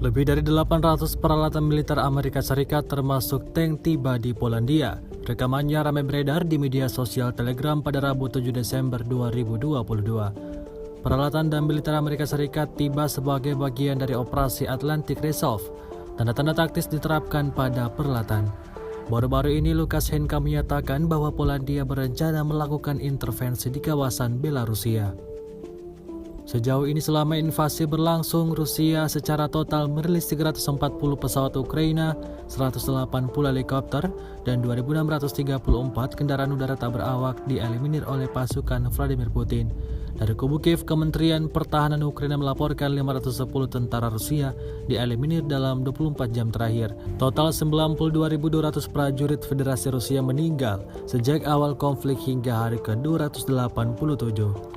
Lebih dari 800 peralatan militer Amerika Serikat termasuk tank tiba di Polandia. Rekamannya ramai beredar di media sosial Telegram pada Rabu 7 Desember 2022. Peralatan dan militer Amerika Serikat tiba sebagai bagian dari operasi Atlantic Resolve. Tanda-tanda taktis diterapkan pada peralatan. Baru-baru ini Lukas Henka menyatakan bahwa Polandia berencana melakukan intervensi di kawasan Belarusia. Sejauh ini selama invasi berlangsung, Rusia secara total merilis 340 pesawat Ukraina, 180 helikopter, dan 2.634 kendaraan udara tak berawak dieliminir oleh pasukan Vladimir Putin. Dari kubu Kiev, Kementerian Pertahanan Ukraina melaporkan 510 tentara Rusia dieliminir dalam 24 jam terakhir. Total 92.200 prajurit Federasi Rusia meninggal sejak awal konflik hingga hari ke-287.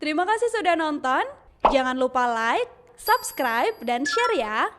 Terima kasih sudah nonton. Jangan lupa like, subscribe, dan share ya.